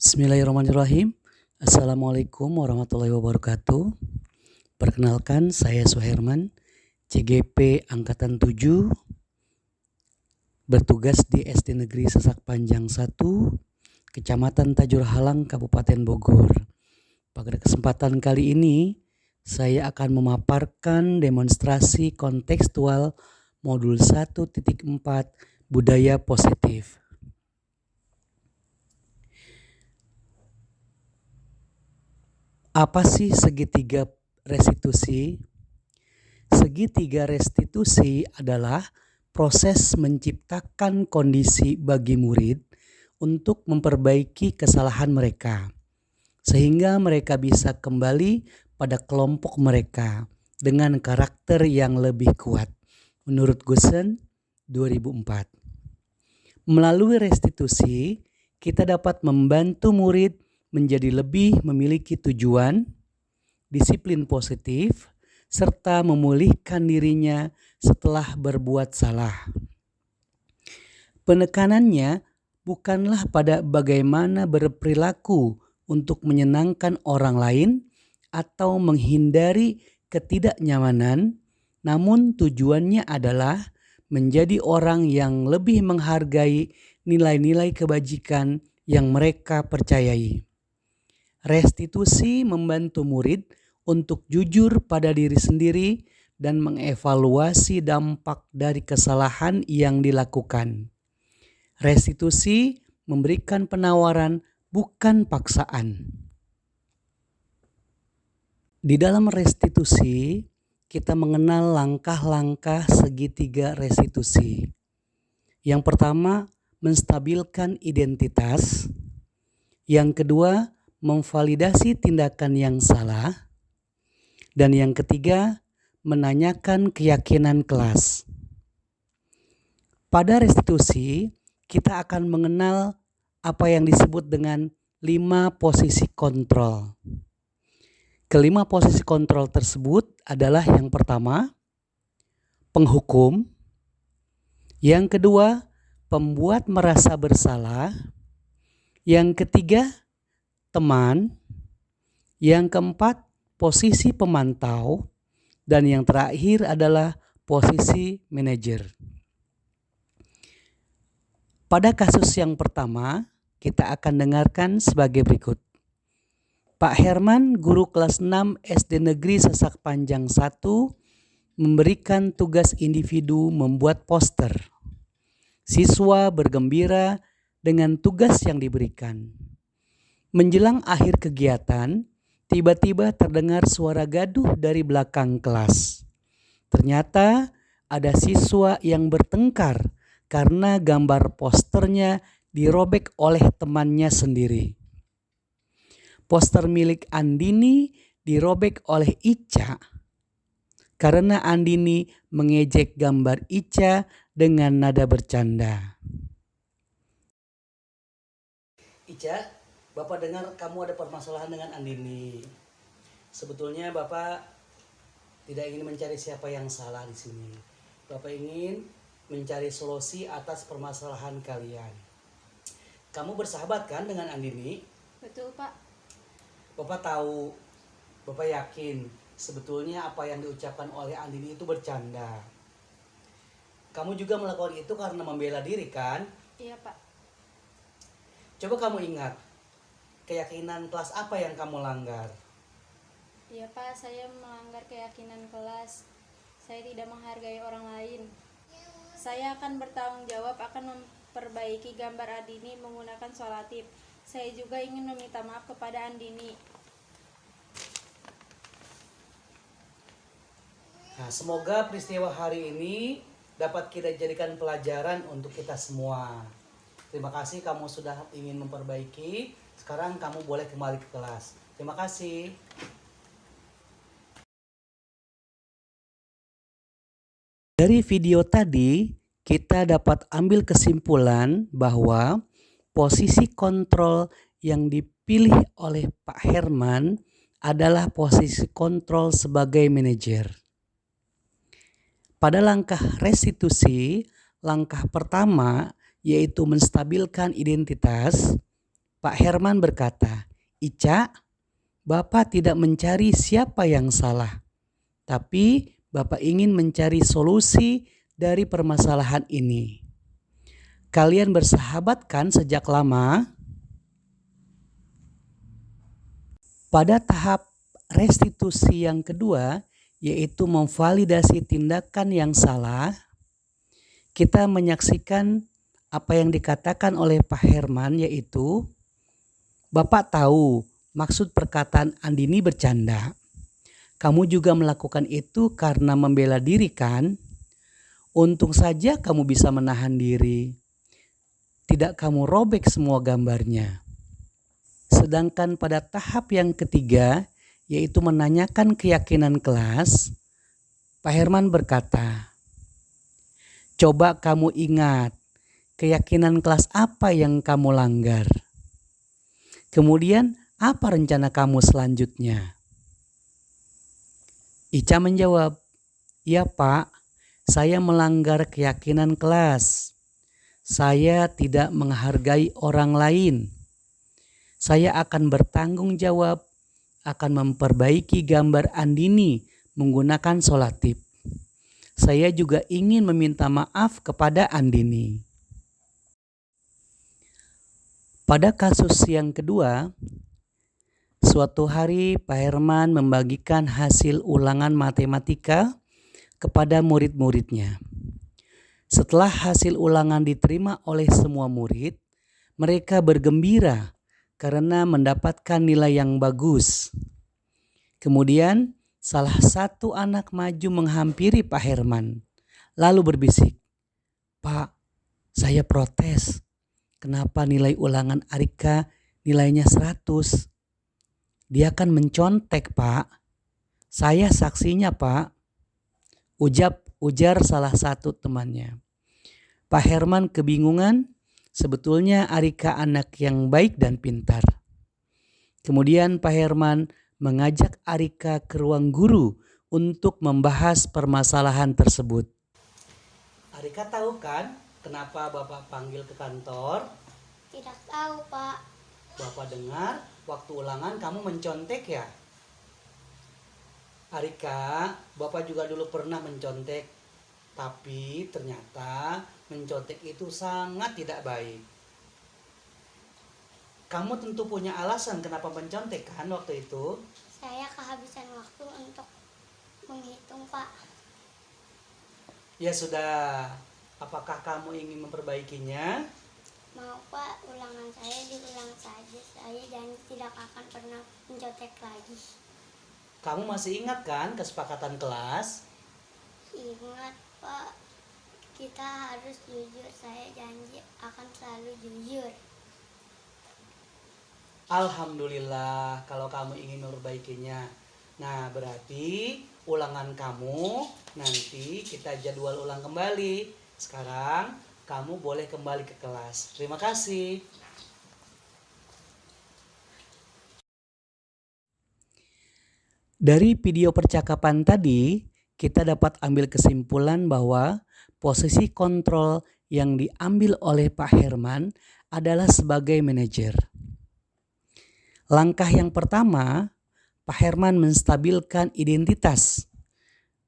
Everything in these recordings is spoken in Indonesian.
Bismillahirrahmanirrahim. Assalamualaikum warahmatullahi wabarakatuh. Perkenalkan, saya Suherman, CGP Angkatan 7, bertugas di SD Negeri Sasak Panjang 1, Kecamatan Tajur Halang, Kabupaten Bogor. Pada kesempatan kali ini, saya akan memaparkan demonstrasi kontekstual modul 1.4 Budaya Positif. Apa sih segitiga restitusi? Segitiga restitusi adalah proses menciptakan kondisi bagi murid untuk memperbaiki kesalahan mereka, sehingga mereka bisa kembali pada kelompok mereka dengan karakter yang lebih kuat. Menurut Gusen 2004. Melalui restitusi, kita dapat membantu murid menjadi lebih memiliki tujuan, disiplin positif, serta memulihkan dirinya setelah berbuat salah. Penekanannya bukanlah pada bagaimana berperilaku untuk menyenangkan orang lain atau menghindari ketidaknyamanan, namun tujuannya adalah menjadi orang yang lebih menghargai nilai-nilai kebajikan yang mereka percayai. Restitusi membantu murid untuk jujur pada diri sendiri dan mengevaluasi dampak dari kesalahan yang dilakukan. Restitusi memberikan penawaran, bukan paksaan. Di dalam restitusi, kita mengenal langkah-langkah segitiga restitusi. Yang pertama, menstabilkan identitas. Yang kedua, memvalidasi tindakan yang salah. Dan yang ketiga, menanyakan keyakinan kelas. Pada restitusi, kita akan mengenal apa yang disebut dengan 5 posisi kontrol. Kelima posisi kontrol tersebut adalah yang pertama, penghukum. Yang kedua, pembuat merasa bersalah. Yang ketiga, teman. Yang keempat, posisi pemantau. Dan yang terakhir adalah posisi manajer. Pada kasus yang pertama, kita akan dengarkan sebagai berikut. Pak Herman, guru kelas 6 SD Negeri Sasak Panjang 1, memberikan tugas individu membuat poster. Siswa bergembira dengan tugas yang diberikan. Menjelang akhir kegiatan, tiba-tiba terdengar suara gaduh dari belakang kelas. Ternyata ada siswa yang bertengkar karena gambar posternya dirobek oleh temannya sendiri. Poster milik Andini dirobek oleh Ica karena Andini mengejek gambar Ica dengan nada bercanda. Ica, Bapak dengar kamu ada permasalahan dengan Andini. Sebetulnya Bapak tidak ingin mencari siapa yang salah di sini. Bapak ingin mencari solusi atas permasalahan kalian. Kamu bersahabat kan dengan Andini? Betul, Pak. Bapak tahu, Bapak yakin sebetulnya apa yang diucapkan oleh Andini itu bercanda. Kamu juga melakukan itu karena membela diri kan? Iya, Pak. Coba kamu ingat, keyakinan kelas apa yang kamu langgar? Iya, Pak, saya melanggar keyakinan kelas. Saya tidak menghargai orang lain. Saya akan bertanggung jawab akan memperbaiki gambar Andini menggunakan sholatif. Saya juga ingin meminta maaf kepada Andini. Nah, semoga peristiwa hari ini dapat kita jadikan pelajaran untuk kita semua. Terima kasih kamu sudah ingin memperbaiki. Sekarang kamu boleh kembali ke kelas. Terima kasih. Dari video tadi, kita dapat ambil kesimpulan bahwa posisi kontrol yang dipilih oleh Pak Herman adalah posisi kontrol sebagai manajer. Pada langkah restitusi, langkah pertama yaitu menstabilkan identitas. Pak Herman berkata, "Ica, Bapak tidak mencari siapa yang salah, tapi Bapak ingin mencari solusi dari permasalahan ini. Kalian bersahabat kan sejak lama?" Pada tahap restitusi yang kedua, yaitu memvalidasi tindakan yang salah, kita menyaksikan apa yang dikatakan oleh Pak Herman, yaitu, "Bapak tahu maksud perkataan Andini bercanda. Kamu juga melakukan itu karena membela diri kan? Untung saja kamu bisa menahan diri. Tidak kamu robek semua gambarnya." Sedangkan pada tahap yang ketiga, yaitu menanyakan keyakinan kelas, Pak Herman berkata, "Coba kamu ingat, keyakinan kelas apa yang kamu langgar? Kemudian apa rencana kamu selanjutnya?" Ica menjawab, "Ya Pak, saya melanggar keyakinan kelas. Saya tidak menghargai orang lain. Saya akan bertanggung jawab, akan memperbaiki gambar Andini menggunakan solatip. Saya juga ingin meminta maaf kepada Andini." Pada kasus yang kedua, suatu hari Pak Herman membagikan hasil ulangan matematika kepada murid-muridnya. Setelah hasil ulangan diterima oleh semua murid, mereka bergembira karena mendapatkan nilai yang bagus. Kemudian salah satu anak maju menghampiri Pak Herman, lalu berbisik, "Pak, saya protes. Kenapa nilai ulangan Arika nilainya 100? Dia kan mencontek, Pak. Saya saksinya, Pak," ujar salah satu temannya. Pak Herman kebingungan. Sebetulnya Arika anak yang baik dan pintar. Kemudian Pak Herman mengajak Arika ke ruang guru untuk membahas permasalahan tersebut. "Arika tahu kan kenapa Bapak panggil ke kantor?" Tidak tahu, Pak. "Bapak dengar waktu ulangan kamu mencontek ya?" "Arika, Bapak juga dulu pernah mencontek. Tapi ternyata mencontek itu sangat tidak baik. Kamu tentu punya alasan kenapa mencontek kan waktu itu?" Saya kehabisan waktu untuk menghitung, Pak. "Ya sudah, apakah kamu ingin memperbaikinya?" Mau, Pak, ulangan saya diulang saja. Saya janji tidak akan pernah mencontek lagi. "Kamu masih ingat kan kesepakatan kelas?" Ingat, Pak. Kita harus jujur. Saya janji akan selalu jujur. "Alhamdulillah kalau kamu ingin memperbaikinya. Nah, berarti ulangan kamu nanti kita jadwal ulang kembali. Sekarang kamu boleh kembali ke kelas. Terima kasih." Dari video percakapan tadi, kita dapat ambil kesimpulan bahwa posisi kontrol yang diambil oleh Pak Herman adalah sebagai manajer. Langkah yang pertama, Pak Herman menstabilkan identitas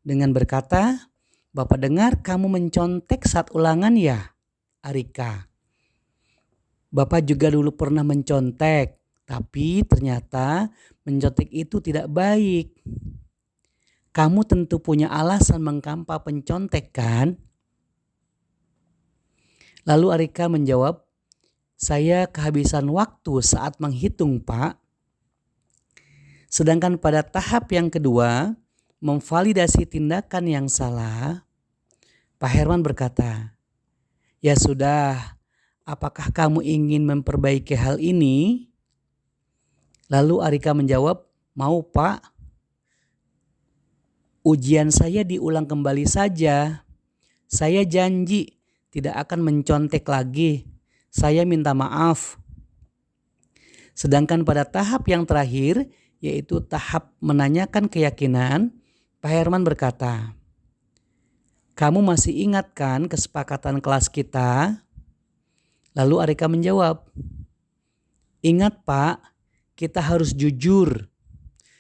dengan berkata, "Bapak dengar kamu mencontek saat ulangan ya, Arika? Bapak juga dulu pernah mencontek, tapi ternyata mencontek itu tidak baik. Kamu tentu punya alasan mengkampa pencontek kan?" Lalu Arika menjawab, "Saya kehabisan waktu saat menghitung, Pak." Sedangkan pada tahap yang kedua, memvalidasi tindakan yang salah, Pak Herman berkata, "Ya sudah, apakah kamu ingin memperbaiki hal ini?" Lalu Arika menjawab, "Mau, Pak. Ujian saya diulang kembali saja. Saya janji tidak akan mencontek lagi. Saya minta maaf." Sedangkan pada tahap yang terakhir, yaitu tahap menanyakan keyakinan, Pak Herman berkata, "Kamu masih ingat kan kesepakatan kelas kita?" Lalu Arika menjawab, Ingat Pak, kita harus jujur.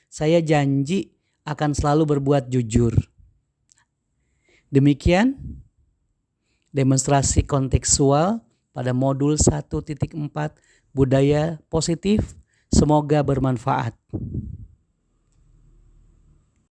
Saya janji akan selalu berbuat jujur. Demikian demonstrasi kontekstual pada modul 1.4 budaya positif. Semoga bermanfaat.